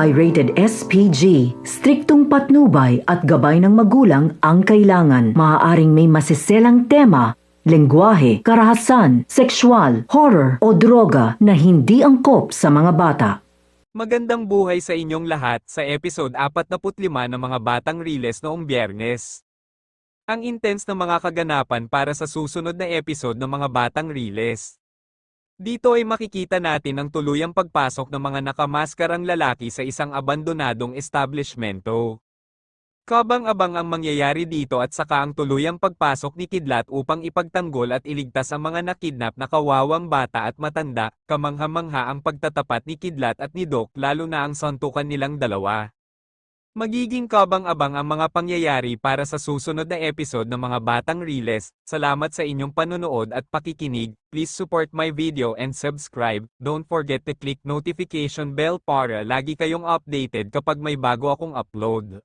ay rated SPG. Striktong patnubay at gabay ng magulang ang kailangan. Maaaring may masiselang tema, lengguwahe, karahasan, sexual, horror o droga na hindi angkop sa mga bata. Magandang buhay sa inyong lahat sa episode 45 ng mga Batang Riles noong Biyernes. Ang intense na mga kaganapan para sa susunod na episode ng mga Batang Riles. Dito ay makikita natin ang tuluyang pagpasok ng mga nakamaskarang lalaki sa isang abandonadong establishmento. Kabang-abang ang mangyayari dito at saka ang tuluyang pagpasok ni Kidlat upang ipagtanggol at iligtas ang mga nakidnap na kawawang bata at matanda. Kamangha-mangha ang pagtatapat ni Kidlat at ni Doc lalo na ang santukan nilang dalawa. Magiging kabang-abang ang mga pangyayari para sa susunod na episode ng mga Batang Riles. Salamat sa inyong panonood at pakikinig. Please support my video and subscribe. Don't forget to click notification bell para lagi kayong updated kapag may bago akong upload.